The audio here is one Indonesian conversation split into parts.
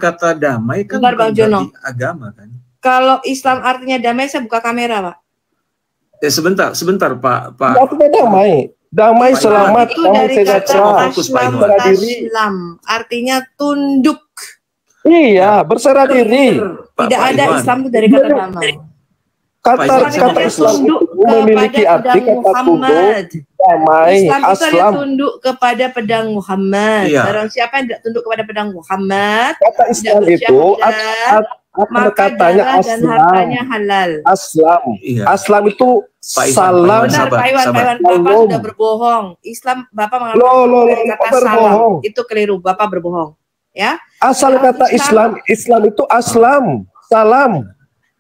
kata damai kan Bentar, Bang Jono. berarti agama kan. Kalau Islam artinya damai, saya buka kamera, Pak. Sebentar Pak. Artinya damai. Damai, Pak selamat, Itu damai dari kata sejahtera. aslam, artinya tunduk. Iya, berserah diri. Tidak Pak ada Iwan. Islam itu dari kata damai. Kata Islam itu memiliki arti kata tunduk, damai, Islam itu ada aslam. tunduk kepada pedang Muhammad. Iya. Barang siapa yang tidak tunduk kepada pedang Muhammad, Kata Islam itu maka katanya darah dan hartanya halal. Aslam. Iya. Aslam itu Pak Iwan, salam. Benar, sabar, Pak Iwan, sabar. Bapak sudah berbohong. Islam, Bapak mengatakan dari kata Bapak salam. berbohong. Itu keliru, Bapak berbohong. Ya. Asal kata Islam itu aslam, salam.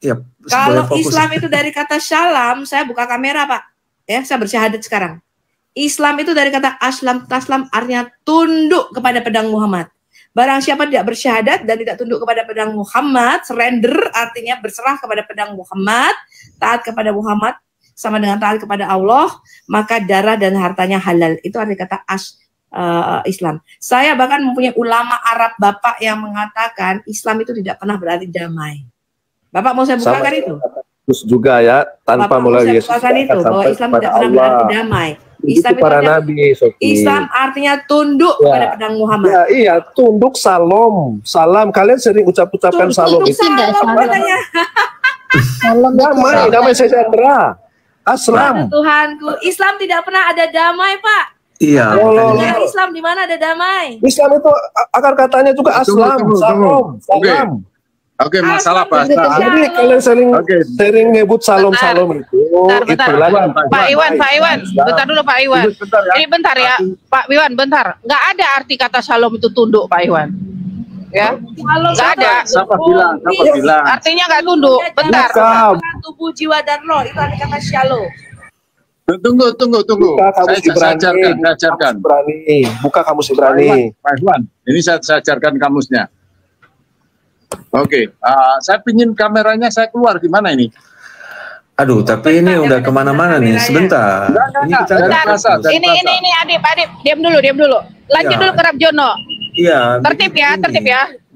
Ya, Kalau Islam itu dari kata syalam, saya buka kamera, Pak. Ya, saya bersyahadat sekarang. Islam itu dari kata aslam, taslam, artinya tunduk kepada pedang Muhammad. Barang siapa tidak bersyahadat dan tidak tunduk kepada pedang Muhammad, surrender artinya berserah kepada pedang Muhammad, taat kepada Muhammad sama dengan taat kepada Allah, maka darah dan hartanya halal. Itu arti kata Islam. Saya bahkan mempunyai ulama Arab Bapak yang mengatakan Islam itu tidak pernah berarti damai. Bapak mau saya bukakan itu? Terus juga ya, tanpa mulai Yesus itu bahwa Islam tidak pernah berarti damai. Islam itu para nabi, Sofi. Islam artinya tunduk kepada pedang Muhammad. Ya, iya, tunduk salam. Salam, kalian sering ucapkan salam itu. Salam damai sejahtera. Aslam. Tuhanku, Islam tidak pernah ada damai, Pak. Iya. Islam di mana ada damai? Islam itu akar katanya juga aslam, salam. Oke, masalah bahasa. Jadi kalian sering nyebut salam itu. Bentar. Pak Iwan, bentar dulu Pak Iwan. Ini bentar ya, Pak Iwan, bentar. Nggak ada arti kata shalom itu tunduk, Pak Iwan. Ya, nggak ada. Siapa bilang? Artinya nggak tunduk. Bentar. Tubuh, jiwa dan roh itu arti kata shalom. Tunggu. Saya ajarkan. Buka kamus Ibrani. Pak Iwan, ini saya ajarkan kamusnya. Oke, saya pingin kameranya saya keluar gimana ini? Aduh, tapi ini udah kemana-mana nih. Sebentar. Ini kita ini Adip, diam dulu. Lanjut dulu ke Rabjono. Iya. Tertib ya.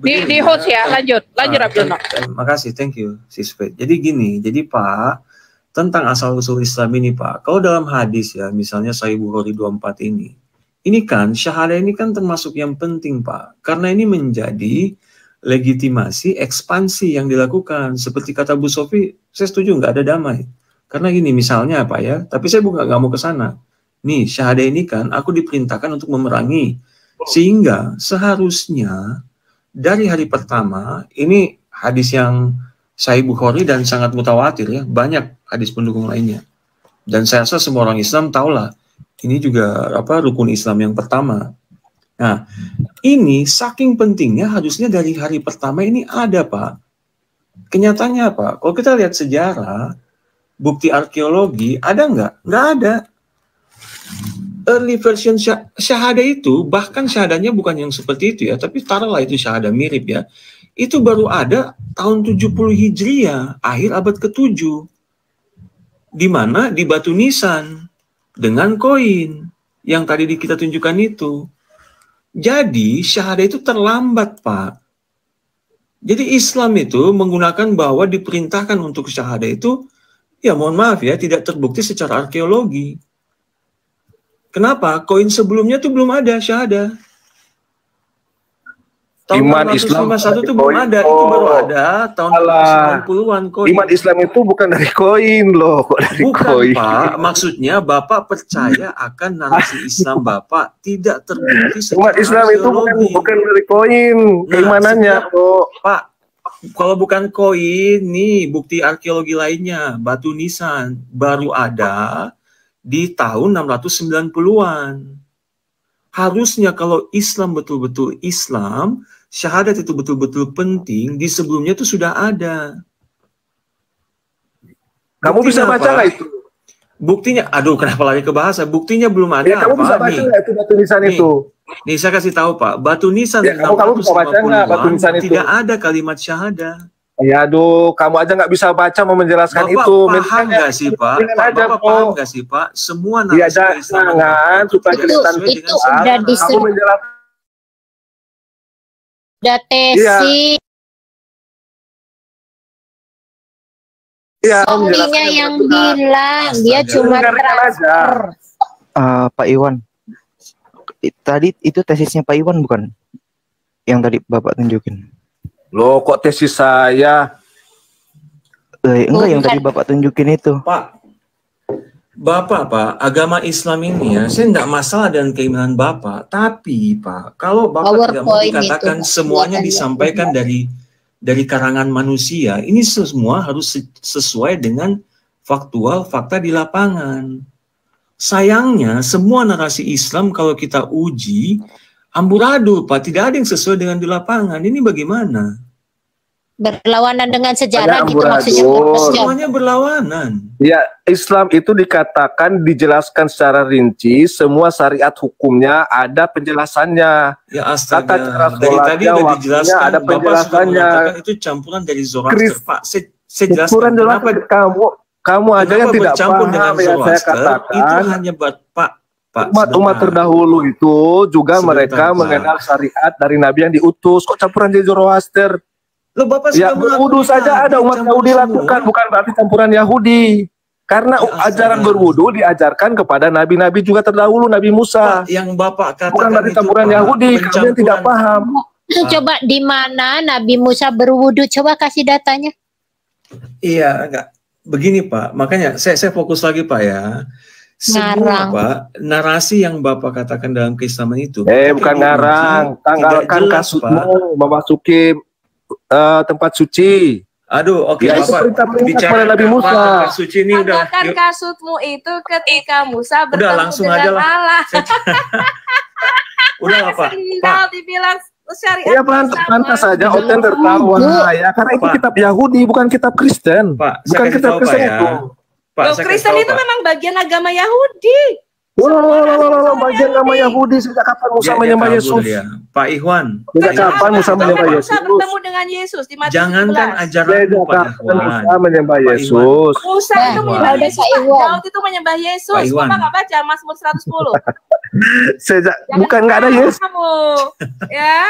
Di host ya. Lanjut Rabjono. Makasih, thank you, Sis Faith. Jadi gini, Pak, tentang asal-usul Islam ini, Pak. Kalau dalam hadis ya, misalnya Sahih Bukhari 24 ini kan syahadah ini kan termasuk yang penting, Pak. Karena ini menjadi legitimasi ekspansi yang dilakukan. Seperti kata Bu Sofi, saya setuju nggak ada damai. Karena gini misalnya apa ya, tapi saya nggak mau ke sana. Nih, syahadah ini kan aku diperintahkan untuk memerangi. Sehingga seharusnya dari hari pertama, ini hadis yang Sahih Bukhari dan sangat mutawatir ya, banyak hadis pendukung lainnya. Dan saya rasa semua orang Islam tahulah, ini juga rukun Islam yang pertama. Nah, ini saking pentingnya harusnya dari hari pertama ini ada, Pak. Kenyataannya apa? Kalau kita lihat sejarah, bukti arkeologi, ada nggak? Nggak ada. Early version syahadah itu, bahkan syahadahnya bukan yang seperti itu ya, tapi taruhlah itu syahadah mirip ya. Itu baru ada tahun 70 Hijriah, akhir abad ke-7. Di mana? Di batu nisan, dengan koin, yang tadi kita tunjukkan itu. Jadi syahadah itu terlambat, Pak. Jadi Islam itu menggunakan bahwa diperintahkan untuk syahadah itu, ya mohon maaf ya, tidak terbukti secara arkeologi. Kenapa? Koin sebelumnya itu belum ada syahadah. Tahun Iman Islam 1951 itu belum ada, itu baru ada tahun 90-an koin. Iman Islam itu bukan dari koin loh, kok dari koin. Bukan, Pak. Maksudnya Bapak percaya akan narasi Islam Bapak tidak terbukti secara Iman Islam itu bukan dari koin, keimanannya, Pak. Kalau bukan koin, nih bukti arkeologi lainnya, batu nisan baru ada di tahun 690-an. Harusnya kalau Islam betul-betul Islam, syahadat itu betul-betul penting, di sebelumnya itu sudah ada. Kamu bisa baca nggak itu? Buktinya, aduh kenapa lagi ke bahasa? Buktinya belum ada. Ya, kamu bisa baca nggak itu batu nisan itu? Nih saya kasih tahu Pak, batu nisan ya, kamu bisa baca nggak batu nisan itu? Tidak ada kalimat syahadah. Ya aduh, kamu aja nggak bisa baca mau menjelaskan Bapak itu. Paham nggak sih Pak? Bapak paham nggak sih Pak? Semua narasi Islam itu udah disebut. Ada tesis. Iya, Suaminya yang bilang dia cuma transfer. Pak Iwan, tadi itu tesisnya Pak Iwan bukan? Yang tadi Bapak tunjukin. Loh, kok tesis saya? Enggak, yang tadi Bapak tunjukin itu. Pak, agama Islam ini ya, saya enggak masalah dengan keimanan Bapak, tapi Pak, kalau Bapak tidak mau dikatakan semuanya disampaikan dari karangan manusia, ini semua harus sesuai dengan fakta di lapangan. Sayangnya, semua narasi Islam kalau kita uji, amburadul Pak, tidak ada yang sesuai dengan di lapangan. Ini bagaimana? Berlawanan dengan sejarah gitu maksudnya. Semuanya berlawanan. Ya, Islam itu dikatakan dijelaskan secara rinci, semua syariat hukumnya ada penjelasannya. Ya astaga, dari tadi udah dijelaskan, ada penjelasannya. Itu campuran dari Zoroaster, Pak. Saya jelaskan kenapa kamu aja yang tidak paham dengan yang saya katakan. Itu hanya buat Pak. Umat terdahulu itu juga mereka mengenal syariat dari Nabi yang diutus. Kok campuran dari Zoroaster? Loh, Bapak ya, berwudu saja ada umat Yahudi lakukan, bukan berarti campuran Yahudi. Karena ajaran berwudu diajarkan kepada nabi-nabi juga terdahulu, Nabi Musa. Pak, yang Bapak katakan bukan berarti campuran Yahudi, kalian tidak paham. Coba di mana Nabi Musa berwudu? Coba kasih datanya. Iya, enggak. Begini Pak, makanya saya fokus lagi Pak ya. Semua Pak, narasi yang Bapak katakan dalam keislaman itu. Bukan ngarang, tanggalkan kasusmu memasuki tempat suci. Aduh, oke, ya, Bapak bicara Nabi Musa. Suci ini udah. Tanggalkan kasutmu itu ketika Musa bertemu udah, langsung dengan aja lah. Allah. Udah lah Pak. Dibilang syariat. Ya pantas saja Oten tertawa ya, karena itu kitab Yahudi bukan kitab Kristen. Pak, bukan kitab Kristen itu. Pak, Kristen itu memang bagian agama Yahudi. Bagian agama Yahudi sejak kapan Musa menyembah Yesus? Pak Ikhwan. Sejak kapan Musa menyembah Yesus? Musa bertemu dengan Yesus di Matius 11. Jangankan ajaran Musa menyembah Yesus. Musa itu menyembah Yesus. Daud itu menyembah Yesus. Bapak nggak baca Mazmur 110? Sejak bukan nggak ada Yesus. Ya.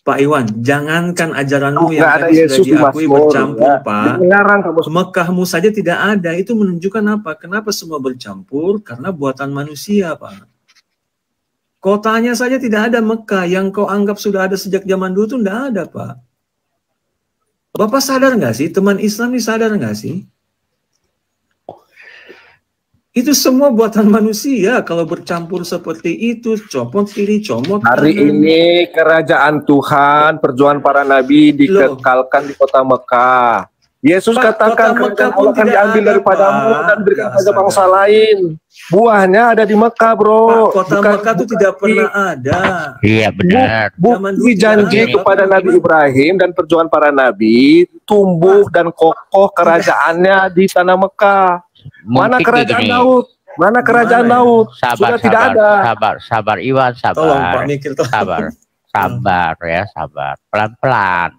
Pak Iwan, jangankan ajaranmu yang ada tadi Yesus sudah diakui bercampur, ya. Pak. Mekahmu saja tidak ada. Itu menunjukkan apa? Kenapa semua bercampur? Karena buatan manusia, Pak. Kotanya saja tidak ada Mekah. Yang kau anggap sudah ada sejak zaman dulu itu tidak ada, Pak. Bapak sadar nggak sih? Teman Islam ini sadar nggak sih? Itu semua buatan manusia. Kalau bercampur seperti itu, copot kiri, comot hari kanan. Ini kerajaan Tuhan, perjuangan para nabi dikekalkan di kota Mekah. Yesus katakan kerajaan Allah akan diambil daripadamu dan diberikan kepada bangsa lain. Buahnya ada di Mekah, bro. Kota Mekah itu tidak pernah ada. Iya benar. Bukti janji kepada Nabi Ibrahim dan perjuangan para nabi, tumbuh dan kokoh kerajaannya di tanah Mekah. Mana kerajaan Daud? Mana kerajaan Daud? Sudah tidak ada. Sabar Iwan, sabar. Tolong, Pak Mikir, sabar ya, sabar. Pelan-pelan.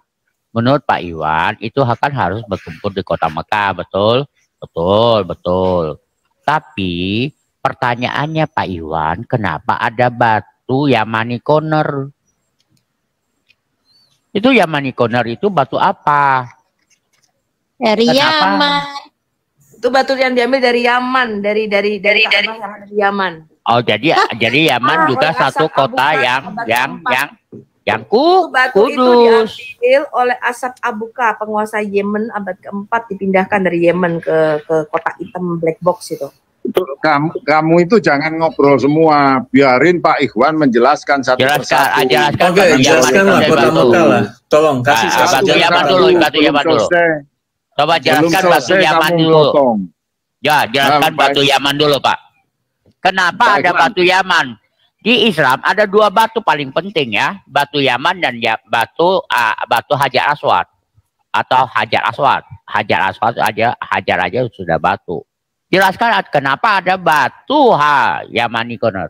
Menurut Pak Iwan itu akan harus berkumpul di kota Mekah, betul? Betul. Tapi pertanyaannya Pak Iwan, kenapa ada batu Yamani Corner? Itu Yamani Corner itu batu apa? Dari Yaman. Itu batu yang diambil dari Yaman, dari Yaman. Oh, jadi Yaman juga satu kota yang batu kudus. Itu diambil oleh Asap Abuka, penguasa Yemen abad keempat, dipindahkan dari Yemen ke kota hitam black box itu. Kamu itu jangan ngobrol semua, biarin Pak Ikhwan menjelaskan satu persatu. Jelaskanlah kota Mekah lah. Tolong kasih batu Yaman dulu. Coba jelaskan batu Yaman dulu. Ya, jelaskan batu Yaman dulu, Pak. Kenapa ada batu Yaman? Di Islam ada dua batu paling penting ya, batu Yaman dan batu Hajar Aswad atau Hajar Aswad. Hajar aja sudah batu. Jelaskan kenapa ada batu Yamani Corner.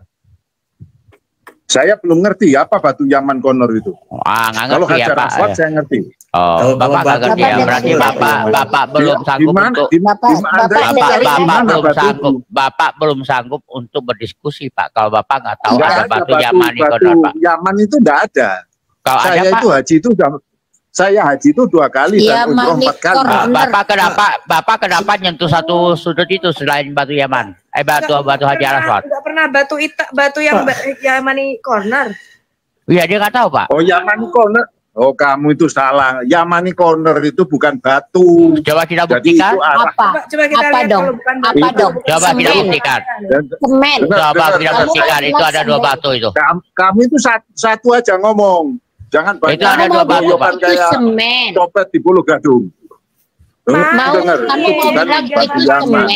Saya belum ngerti apa batu Yaman Corner itu. Nggak kalau ngerti Hajar Aswad saya ngerti. Oh, Bapak nggak ngerti ya, berarti Bapak belum sanggup Bapak belum sanggup untuk berdiskusi, Pak. Kalau Bapak nggak tahu ada batu Yamani Corner, Pak. Yaman itu nggak ada. Kalau saya ada, itu Pak. haji itu saya haji itu 2 kali dan umroh 4 kali. Bapak kenapa nyentuh satu sudut itu selain batu Yaman? Batu Hajar Aswad. Enggak pernah batu yang Yamani corner. Iya, dia nggak tahu, Pak. Oh, Yamani corner. Oh, kamu itu salah. Yamani corner itu bukan batu. Coba kita buktikan. Apa? Coba kita Apa lihat dong? kalau bukan Apa batu. dong? Coba kita Semen. buktikan. Semen. Coba kita buktikan. Itu ada 2 batu itu. Kamu itu satu aja ngomong. Jangan banyak. Itu ada 2 batu, Pak. Itu semen. Copet di Pulau Gadung. Mau Dengar. kamu mau bilang itu semen.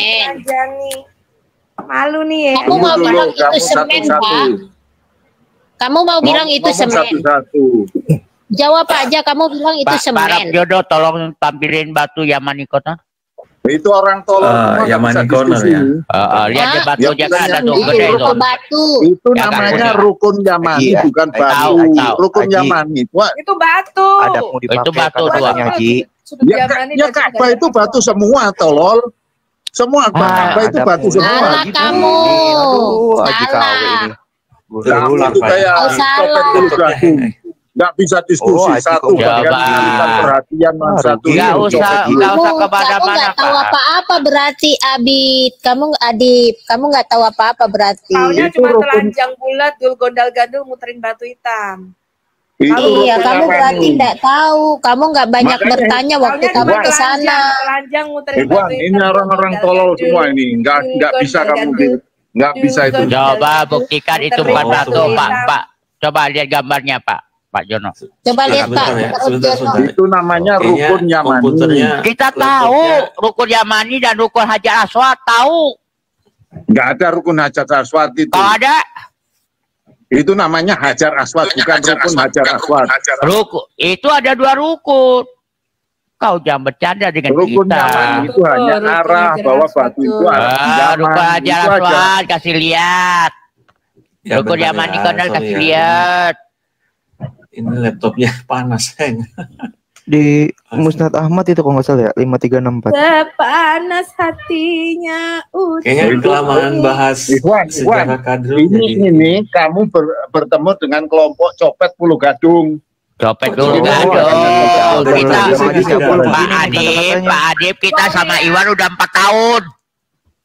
Malu nih ya. Kamu mau bilang itu semen, Pak. Kamu mau bilang itu semen. Satu-satu. Jawab aja, kamu bilang itu Pak Arab semen. Jodoh, tolong tampilin batu Yamani Kota. Itu orang tolong semua, nggak Yamani bisa corner diskusi. ya. Lihat deh batunya kan ada tuh Itu gede itu. batu. Itu Ya, namanya kan, rukun Yamani, Haji, bukan Haji, batu. tahu. Rukun Haji. Yamani. Wah, Itu batu. Adabmu dipakai Itu batu kan doang. katanya, Haji. Sudut ya, Yamani ya dan Ka'bah sudut itu batu semua, tolol. Semua Ka'bah itu adabmu. batu semua. Salah kamu. Aduh, Haji KW Salah. ini. Kamu itu kayak Oh, salah. copet Pulau Gadung. Nggak bisa diskusi. Haji, Satu kok bagian jawab. memberikan perhatian, satu Nggak itu usah, copet. nggak usah Kamu kemana-mana, nggak tahu Pak. apa-apa berarti, Abid. Kamu nggak tahu apa-apa berarti. Taunya Itu cuma rukun. telanjang bulat, dul gondal gandul muterin batu hitam. Itu Iya, rukun kamu Yamani. berarti nggak tahu. Kamu nggak banyak Makanya- bertanya waktu Taunya kamu cuma ke sana. telanjang muterin Iwan, batu hitam. ini orang-orang dul tolol gondal semua gandul, ini. Nggak bisa gondal kamu gandul. nggak bisa itu. Coba buktikan itu bukan Oh, batu, tuh. Pak. Coba lihat gambarnya, Pak Jono. Coba lihat Pak. Sebentar ya, sebentar. Itu namanya Kayaknya rukun Yamani. komputernya Kita tahu rukun Yamani dan rukun Hajar Aswad, tahu. Nggak ada rukun Hajar Aswad itu. Kalau ada Itu namanya Hajar Aswad, bukan rukun Hajar Aswad. rukun, itu ada 2 rukun. Kau jangan bercanda dengan Rukun kita. Yamani itu hanya Rukun arah Hajar bahwa Aswad batu itu tuh. arah Yaman. Rukun Hajar Itu aja. Aswad, kasih lihat. Ya, Rukun bentar Yamani ya, Corner, sorry kasih ya. lihat. Ini laptopnya panas, Heng. Di Musnad Ahmad itu kalau nggak salah ya 5364. Sepanas hatinya. Kayaknya Itu- kelamaan bahas Iwan, sejarah kadrun. ini kamu bertemu dengan kelompok copet Pulau Gadung. Copet dulu Oh, Gadung. ada. Kita, Ada. Pak Adib, kita sama Iwan udah 4 tahun.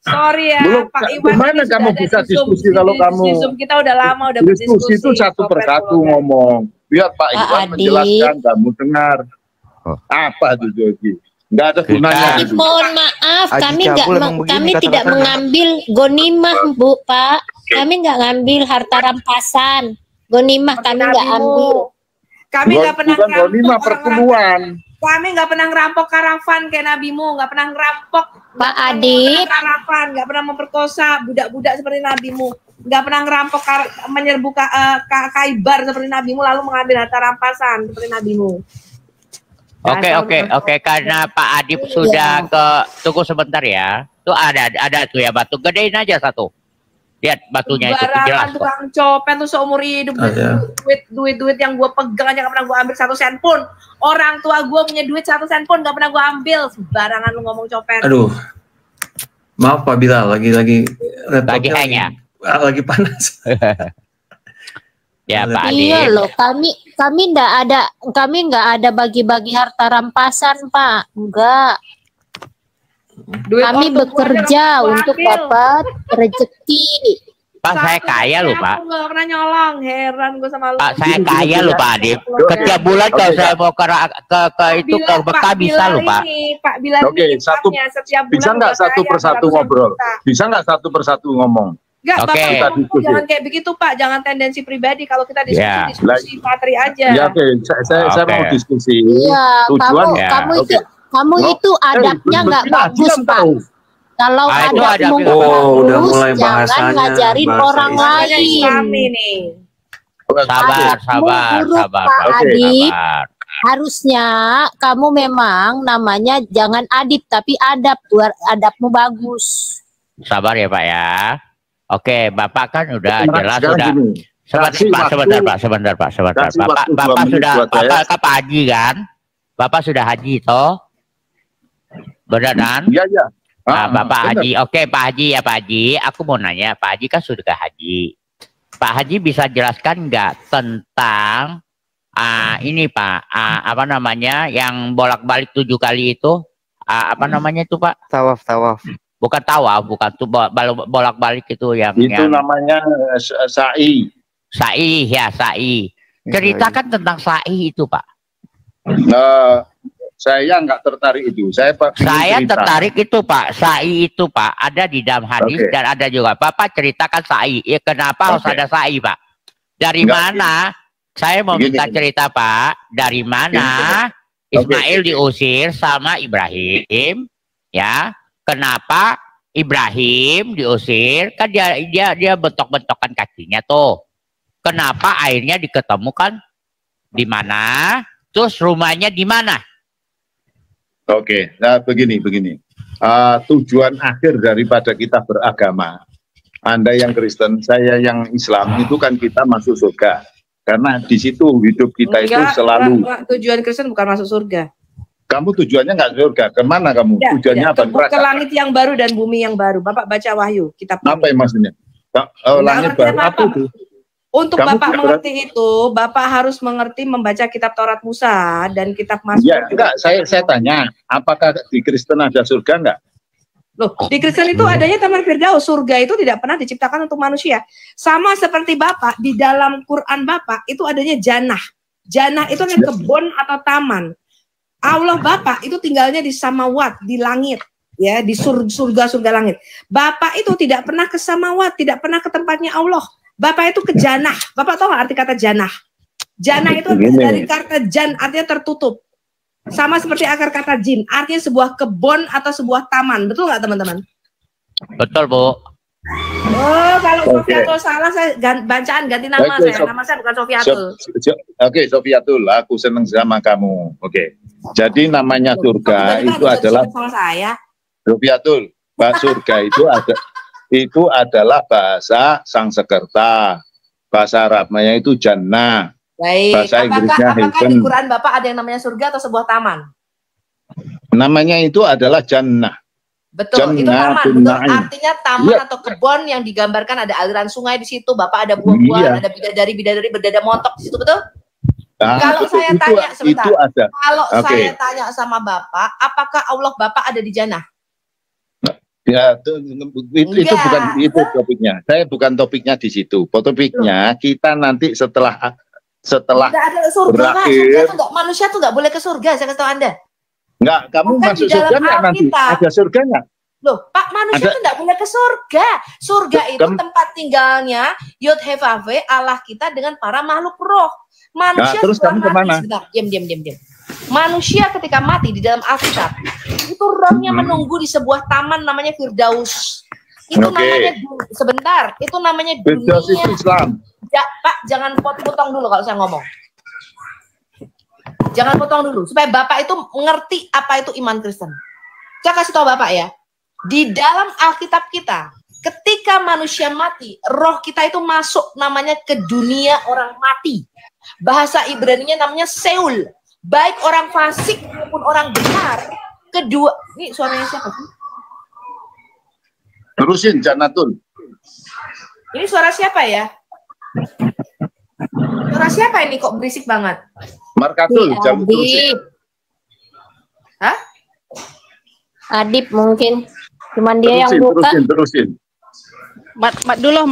Sorry ya, Belum, Pak Iwan. gimana ini sudah kamu ada bisa di Zoom. diskusi kalau kamu- Di Zoom kita udah lama udah Diskusi itu satu Copet persatu Pulau ngomong. Biar Pak Pak Iwan Adi. menjelaskan, kamu dengar. Oh. Apa itu Jogi? Nggak ada Kita- gunanya. itu. Mohon maaf, Haji kami Cabul emang begini kami tidak kata-katanya. mengambil gonimah, Bu, Pak. Kami nggak ngambil harta rampasan. Gonimah Seperti kami nggak nabimu. ambil. Kami nggak pernah Bukan ngerampok gonimah, orang-orang. perpuluhan. Kami nggak pernah ngerampok karavan kayak nabimu, nggak pernah ngerampok. Pak Adib, Karavan, nggak pernah memperkosa budak-budak seperti nabimu. Nggak pernah ngerampok menyerbu Khaybar seperti nabimu lalu mengambil harta rampasan seperti nabimu. Oke, karena Pak Adib sudah ke, tunggu sebentar ya. Tuh ada tuh ya batu, gedein aja satu. Lihat batunya itu Barangan jelas kok. tukang copet tuh seumur hidup. Ada. Duit yang gue pegang aja nggak pernah gue ambil 1 sen pun. Orang tua gue punya duit 1 sen pun nggak pernah gue ambil. Sembarangan lu ngomong copet. Aduh. Maaf Pak Bilal, lagi laptopnya hanya. lagi panas. Ya Pak iya Adib. loh, kami nggak ada bagi-bagi harta rampasan, Pak. Enggak. Duit Kami ortu gua aja bekerja nggak gua untuk ambil. dapat rezeki. Pak saya kaya loh Pak. Aku nggak pernah nyolong. Heran gue sama lu. Pak saya kaya loh Pak Adib. Setiap bulan kalau saya mau ke itu ke Mekah bisa loh Pak. Pak Bilal Oke, ini income-nya setiap bulan Bisa nggak udah satu kaya, persatu 200.000 ngobrol? juta. Bisa nggak satu persatu ngomong? Enggak, Oke. Bapak Kita ngomong diskusi. jangan kayak begitu Pak, jangan tendensi pribadi. Kalau kita Ya. diskusi Patri aja. Ya oke, saya Oke. mau diskusi. Iya, Tujuan ya. kamu Oke. itu adabnya nggak bagus, Pak. Kalau Ah, itu adabmu adabnya nggak Oh, udah bagus, mulai jangan bahasanya, ngajarin bahasa orang Islam. Namanya lain. Islami nih. Sabar, buruk, sabar, Pak Pak. Adib. Sabar. Harusnya kamu memang namanya jangan adib tapi adab, biar adabmu bagus. Sabar ya Pak ya. Oke, Bapak kan udah jelas Sekarang sudah. gini, kasih Sebentar waktu. Pak. Sebentar. Kasih Bapak, waktu 2 Bapak menit sudah, buat saya. Bapak kan haji kan? Bapak sudah haji toh? Benar kan? Iya, iya. Nah, Bapak benar. Haji, oke Pak Haji ya Pak Haji, aku mau nanya, Pak Haji kan sudah haji. Pak Haji bisa jelaskan nggak tentang ini Pak, apa namanya yang bolak-balik 7 kali itu, apa namanya itu Pak? Tawaf. Bukan tawaf, bukan tuh bolak-balik itu yang namanya sa'i. Sa'i ya, sa'i. Ceritakan tentang sa'i itu Pak. Saya nggak tertarik itu. Saya tertarik itu Pak. Sa'i itu Pak ada di dalam hadis dan ada juga. Bapak ceritakan sa'i. Ya, kenapa harus ada sa'i Pak? Dari mana? Saya mau minta cerita Pak. Dari mana Ismail diusir sama Ibrahim? Ya. Kenapa Ibrahim diusir? Kan dia bentok-bentokan kakinya tuh. Kenapa airnya diketemukan di mana? Terus rumahnya di mana? Oke, nah begini. Tujuan akhir daripada kita beragama, Anda yang Kristen, saya yang Islam, itu kan kita masuk surga. Karena di situ hidup kita itu selalu. Tujuan Kristen bukan masuk surga. Kamu tujuannya nggak surga, kemana kamu? Ya, tujuannya apa? Ke langit yang baru dan bumi yang baru. Bapak baca Wahyu, kitab. Apa yang maksudnya? Langit baru apa itu? Untuk Bapak mengerti itu, Bapak harus mengerti membaca kitab Taurat Musa dan kitab Mazmur. Ya, enggak, saya tanya, apakah di Kristen ada surga enggak? Loh, di Kristen itu adanya Taman Firdaus. Surga itu tidak pernah diciptakan untuk manusia. Sama seperti Bapak, di dalam Quran Bapak itu adanya jannah. Jannah itu adalah kebun atau taman. Allah Bapak itu tinggalnya di samawat, di langit, ya, di surga-surga langit. Bapak itu tidak pernah ke samawat, tidak pernah ke tempatnya Allah. Bapak itu ke jannah. Bapak tahu nggak arti kata jannah? Jannah itu dari kata jan, artinya tertutup. Sama seperti akar kata jin, artinya sebuah kebun atau sebuah taman. Betul nggak teman-teman? Betul Bu. Oh, kalau Sofiatul salah, saya bacaan ganti nama saya. Nama saya bukan Sofiatul. Oke, Sofiatul, aku senang sama kamu. Oke. Jadi namanya surga itu adalah Sofiatul. Surga itu adalah bahasa Sangsekerta. Bahasa Arabnya itu jannah. Baik. Bahasa Inggrisnya apakah di Quran Bapak ada yang namanya surga atau sebuah taman? Namanya itu adalah jannah. Betul, itu taman. Betul. Artinya taman atau kebun yang digambarkan ada aliran sungai di situ, Bapak ada buah-buahan, ada bidadari berdada montok di situ, betul? Nah, kalau saya tanya sebentar, itu ada. Kalau saya tanya sama Bapak, apakah Allah Bapak ada di jannah? Ya, itu bukan itu topiknya. Saya bukan topiknya di situ. Topiknya kita nanti setelah ada surga, berakhir. Manusia tuh nggak boleh ke surga, saya kasih tahu Anda. Enggak, kamu masuk surga nggak nanti? Ada surganya? Loh, Pak, manusia itu nggak boleh ke surga. Surga itu tempat tinggalnya Yod He Vav He, Allah kita dengan para makhluk roh. Manusia terus kamu kemana? Diam. Manusia ketika mati di dalam Alkitab, itu rohnya menunggu di sebuah taman namanya Firdaus. Itu namanya sebentar, itu namanya dunia. Firdaus itu Islam. Ya, Pak, jangan potong dulu kalau saya ngomong. Jangan potong dulu, supaya Bapak itu mengerti apa itu iman Kristen. Saya kasih tahu Bapak ya, di dalam Alkitab kita, ketika manusia mati, roh kita itu masuk namanya ke dunia orang mati. Bahasa Ibrani-nya namanya Seul. Baik orang fasik maupun orang benar. Kedua, ini suaranya siapa sih? Terusin, Jannatun. Ini suara siapa ya? Suara siapa ini kok berisik banget? Markatul, jam terusin. Hah? Adip mungkin. Cuman dia yang buka. Terusin. Mat dulu.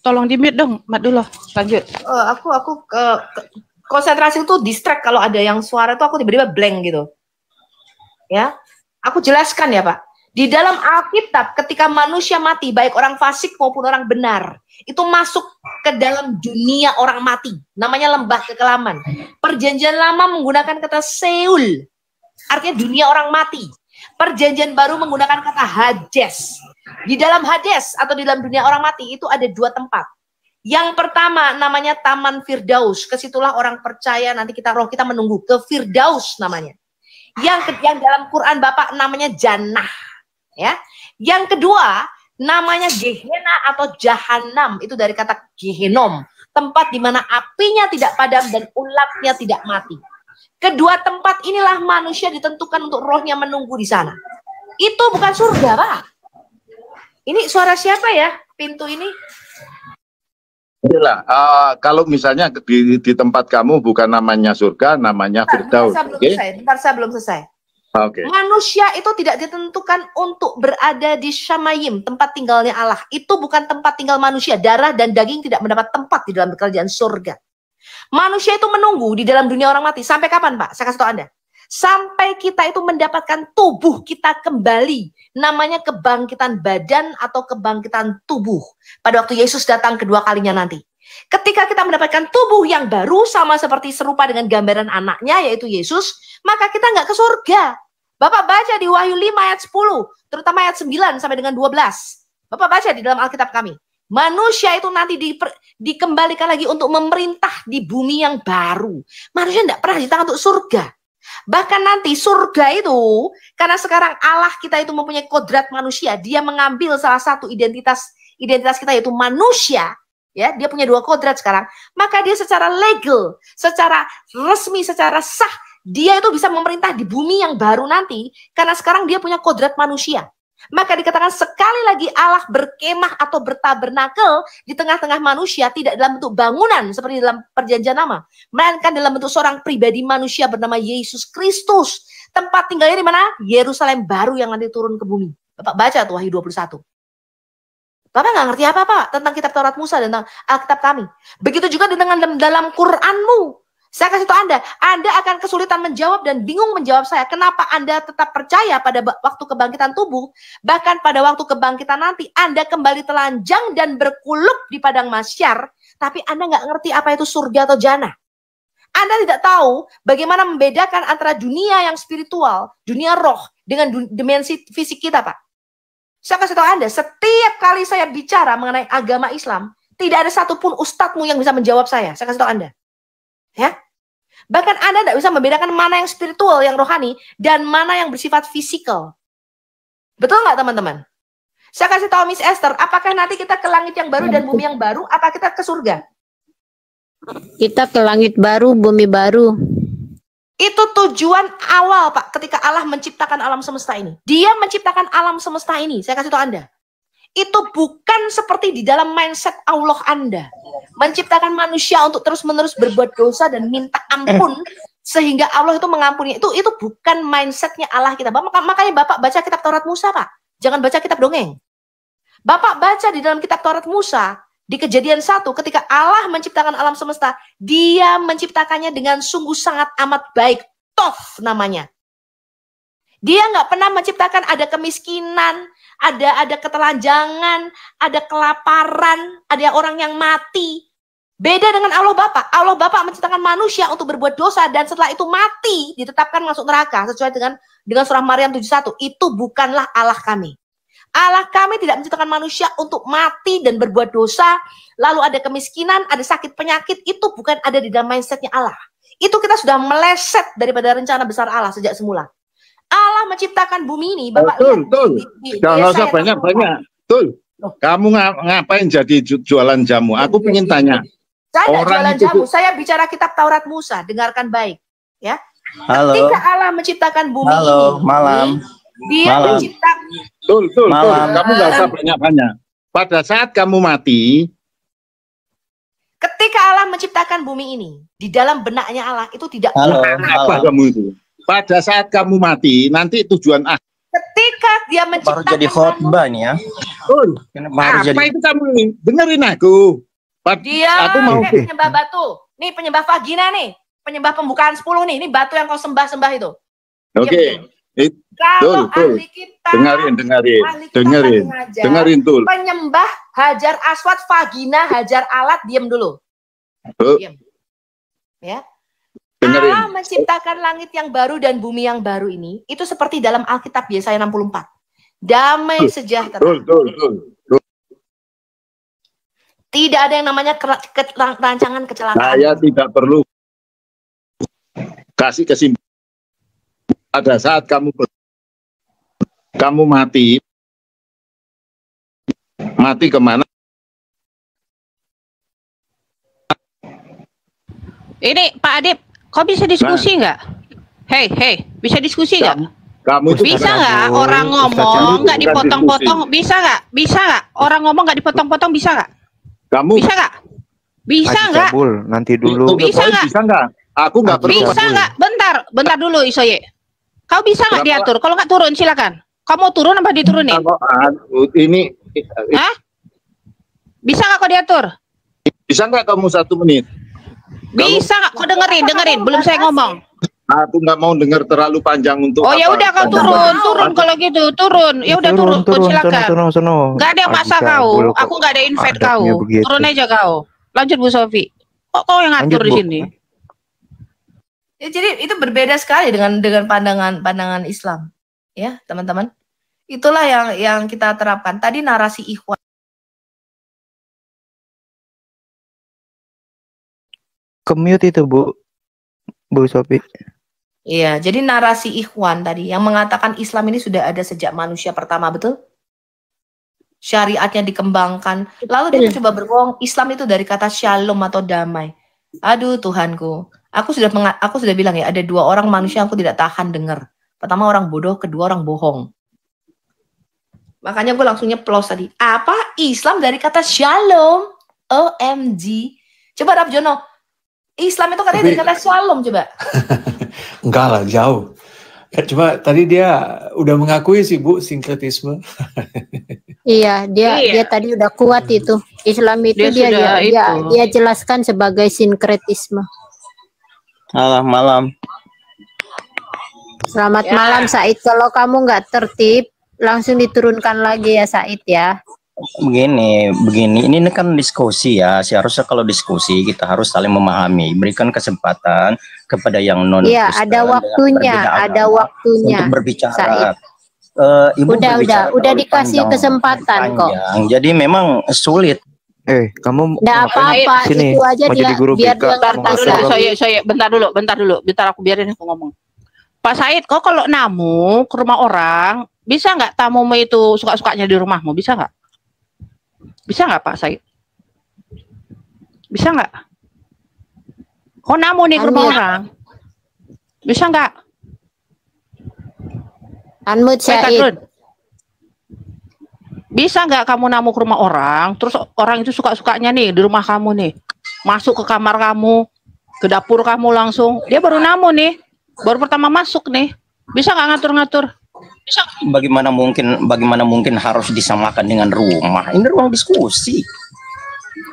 Tolong di-mute dong, Mat dulu. Lanjut. Aku konsentrasi itu distract kalau ada yang suara itu aku tiba-tiba blank gitu. Ya. Aku jelaskan ya, Pak. Di dalam Alkitab ketika manusia mati, baik orang fasik maupun orang benar, itu masuk ke dalam dunia orang mati. Namanya lembah kekelaman. Perjanjian lama menggunakan kata Seul. Artinya dunia orang mati. Perjanjian baru menggunakan kata Hades. Di dalam Hades atau di dalam dunia orang mati itu ada dua tempat. Yang pertama namanya Taman Firdaus. Kesitulah orang percaya nanti roh kita menunggu ke Firdaus namanya. Yang dalam Quran Bapak namanya Jannah. Ya. Yang kedua namanya Gehenna atau Jahanam. Itu dari kata Gehenom. Tempat di mana apinya tidak padam dan ulatnya tidak mati. Kedua tempat inilah manusia ditentukan untuk rohnya menunggu di sana. Itu bukan surga, Pak. Ini suara siapa ya? Pintu ini. Itulah, kalau misalnya di tempat kamu bukan namanya surga, namanya Firdaus. Bentar, saya belum selesai. Oke. Manusia itu tidak ditentukan untuk berada di Syamayim, tempat tinggalnya Allah. Itu bukan tempat tinggal manusia. Darah dan daging tidak mendapat tempat di dalam kerajaan surga. Manusia itu menunggu di dalam dunia orang mati. Sampai kapan, Pak? Saya kasih tahu Anda. Sampai kita itu mendapatkan tubuh kita kembali. Namanya kebangkitan badan atau kebangkitan tubuh. Pada waktu Yesus datang kedua kalinya nanti. Ketika kita mendapatkan tubuh yang baru sama seperti serupa dengan gambaran anaknya yaitu Yesus, maka kita nggak ke surga. Bapak baca di Wahyu 5 ayat 10, terutama ayat 9 sampai dengan 12. Bapak baca di dalam Alkitab kami. Manusia itu nanti dikembalikan lagi untuk memerintah di bumi yang baru. Manusia tidak pernah ditangkap untuk surga. Bahkan nanti surga itu, karena sekarang Allah kita itu mempunyai kodrat manusia, dia mengambil salah satu identitas kita yaitu manusia, ya, dia punya dua kodrat sekarang, maka dia secara legal, secara resmi, secara sah, dia itu bisa memerintah di bumi yang baru nanti, karena sekarang dia punya kodrat manusia. Maka dikatakan sekali lagi Allah berkemah atau bertabernakel di tengah-tengah manusia, tidak dalam bentuk bangunan seperti dalam perjanjian lama, melainkan dalam bentuk seorang pribadi manusia bernama Yesus Kristus. Tempat tinggalnya di mana? Yerusalem baru yang nanti turun ke bumi. Bapak baca tuh Wahyu 21. Bapak nggak ngerti apa-apa tentang kitab Taurat Musa dan tentang Alkitab kami. Begitu juga dengan dalam Quranmu. Saya kasih tahu Anda akan kesulitan menjawab dan bingung menjawab saya. Kenapa Anda tetap percaya pada waktu kebangkitan tubuh, bahkan pada waktu kebangkitan nanti Anda kembali telanjang dan berkulup di padang mahsyar, tapi Anda nggak ngerti apa itu surga atau jannah. Anda tidak tahu bagaimana membedakan antara dunia yang spiritual, dunia roh, dengan dimensi fisik kita, Pak. Saya kasih tahu Anda, setiap kali saya bicara mengenai agama Islam, tidak ada satupun ustadzmu yang bisa menjawab saya. Saya kasih tahu Anda. Ya, bahkan Anda tidak bisa membedakan mana yang spiritual, yang rohani, dan mana yang bersifat fisikal. Betul nggak teman-teman? Saya kasih tahu Miss Esther, apakah nanti kita ke langit yang baru dan bumi yang baru, apa kita ke surga? Kita ke langit baru, bumi baru. Itu tujuan awal, Pak, ketika Allah menciptakan alam semesta ini. Dia menciptakan alam semesta ini, saya kasih tahu Anda. Itu bukan seperti di dalam mindset Allah Anda. Menciptakan manusia untuk terus-menerus berbuat dosa dan minta ampun sehingga Allah itu mengampuni. Itu bukan mindsetnya Allah kita. Makanya Bapak baca kitab Taurat Musa, Pak. Jangan baca kitab dongeng. Bapak baca di dalam kitab Taurat Musa, di Kejadian 1, ketika Allah menciptakan alam semesta, dia menciptakannya dengan sungguh sangat amat baik. Tof namanya. Dia nggak pernah menciptakan ada kemiskinan, ada ketelanjangan, ada kelaparan, ada orang yang mati. Beda dengan Allah Bapa. Allah Bapa menciptakan manusia untuk berbuat dosa dan setelah itu mati, ditetapkan masuk neraka sesuai dengan surah Maryam 71. Itu bukanlah Allah kami. Allah kami tidak menciptakan manusia untuk mati dan berbuat dosa, lalu ada kemiskinan, ada sakit penyakit, itu bukan ada di dalam mindsetnya Allah. Itu kita sudah meleset daripada rencana besar Allah sejak semula. Allah menciptakan bumi ini, Bapak lihat. Jangan usah banyak-banyak. Betul. Kamu ngapain jadi jualan jamu? Aku pengen tanya. Saya jualan jamu, saya bicara kitab Taurat Musa, dengarkan baik. Ya. Halo. Ketika Allah menciptakan bumi Halo, ini, malam. Dia menciptakan. Betul. Kamu nggak usah banyak-banyak. Pada saat kamu mati, ketika Allah menciptakan bumi ini, di dalam benaknya Allah itu tidak apa kamu itu? Pada saat kamu mati, nanti tujuan ketika dia menciptakan baru jadi khotbah nih ya. Apa itu kamu ini? Dengerin aku. Dia aku mau penyembah batu. Nih penyembah vagina nih. Penyembah pembukaan 10 nih. Ini batu yang kau sembah-sembah itu. Oke. Kalau ahli kita dengerin tuh. Penyembah Hajar Aswad, vagina, Hajar Alat, diam dulu. Diam. Ya. Allah menciptakan langit yang baru dan bumi yang baru ini, itu seperti dalam Alkitab Yesaya 64. Damai sejahtera. Tidak ada yang namanya rancangan kecelakaan. Saya tidak perlu kasih kesimpulan. Pada saat kamu mati kemana? Ini Pak Adip, kok bisa diskusi nggak? Hei, bisa diskusi nggak? Bisa nggak orang ngomong nggak dipotong-potong? Bisa nggak? Orang ngomong nggak dipotong-potong bisa nggak? Bisa nggak? Bisa nggak? Nanti dulu. Bisa nggak? Bisa nggak? Aku nggak perlu. Bisa nggak? Bentar dulu Isoye. Kau bisa nggak diatur? Kalau nggak turun silakan. Kamu turun apa diturunin? Ini. Hah? Bisa nggak kau diatur? Bisa nggak kamu 1 menit? Bisa nggak? Kau dengerin. Belum saya ngomong. Aku nggak mau dengar terlalu panjang untuk. Oh ya udah kau turun kalau gitu turun. Ya udah turun silakan. Nggak ada yang maksa kau. Aku nggak ada invite kau. Turun aja kau. Lanjut Bu Sofi. Kok kau yang ngatur di sini? Ya, jadi itu berbeda sekali dengan pandangan Islam, ya teman-teman. Itulah yang kita terapkan. Tadi narasi ikhwan. Commute itu Bu Sofi. Iya, jadi narasi ikhwan tadi yang mengatakan Islam ini sudah ada sejak manusia pertama, betul? Syariatnya dikembangkan. Lalu dia coba berbohong, Islam itu dari kata shalom atau damai. Aduh Tuhanku, aku sudah bilang ya, ada 2 orang manusia yang aku tidak tahan dengar. Pertama orang bodoh, kedua orang bohong. Makanya gue langsung nyeplos tadi. Apa? Islam dari kata shalom? OMG. Coba Rab Jono, Islam itu katanya dari kata shalom, coba. Enggak lah, jauh. Ya, cuma tadi dia udah mengakui sih Bu, sinkretisme. Iya, dia tadi udah kuat itu. Islam itu dia jelaskan sebagai sinkretisme. Malam. Selamat malam Said. Kalau kamu nggak tertib, langsung diturunkan lagi ya Said ya. Begini, ini kan diskusi ya. Seharusnya kalau diskusi kita harus saling memahami, berikan kesempatan kepada yang non. Iya, ada waktunya untuk berbicara. Ibu udah dikasih kesempatan kok. Jadi memang sulit. Kamu nggak apa-apa, itu aja dia biar saya bentar dulu, aku biarin aku ngomong. Pak Said, kok kalau namu ke rumah orang, bisa nggak tamumu itu suka-sukanya di rumahmu, bisa nggak? Bisa nggak Pak Said? Bisa nggak? Kok namu nih ke rumah orang? Bisa nggak? Unmute Said. Bisa nggak kamu namu ke rumah orang, terus orang itu suka-sukanya nih di rumah kamu nih, masuk ke kamar kamu, ke dapur kamu langsung, dia baru namu nih, baru pertama masuk nih, bisa nggak ngatur-ngatur? Bisa. Bagaimana mungkin harus disamakan dengan rumah? Ini ruang diskusi.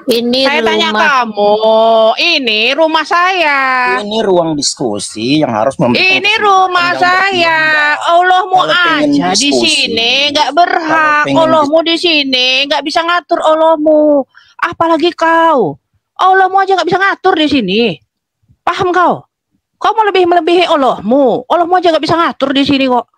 Saya tanya kamu, ini rumah saya. Ini ruang diskusi yang harus memberikan. Ini rumah saya. Allahmu aja di sini nggak berhak. Allahmu di sini nggak bisa ngatur Allahmu. Apalagi kau. Allahmu aja nggak bisa ngatur di sini. Paham kau? Kau mau melebihi Allahmu. Allahmu aja nggak bisa ngatur di sini kok.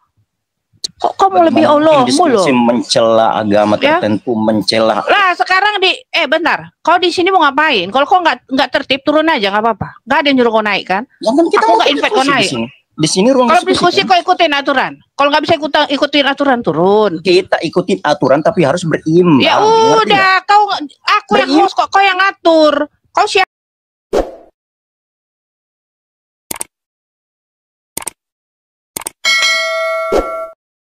Kok kamu lebih Allahmu loh? Mencela agama tertentu, mencela. Lah sekarang bentar. Kau di sini mau ngapain? Kalau kau nggak tertib, turun aja nggak apa-apa. Nggak ada yang nyuruh kau naik kan? Ya, kan kita aku nggak invite kau naik. Di sini ruang kalau diskusi kau ikutin aturan. Kalau nggak bisa ikutin aturan, turun. Kita ikutin aturan tapi harus berimbang. Ya udah, aku yang host kok, kau yang ngatur. Kau siapa?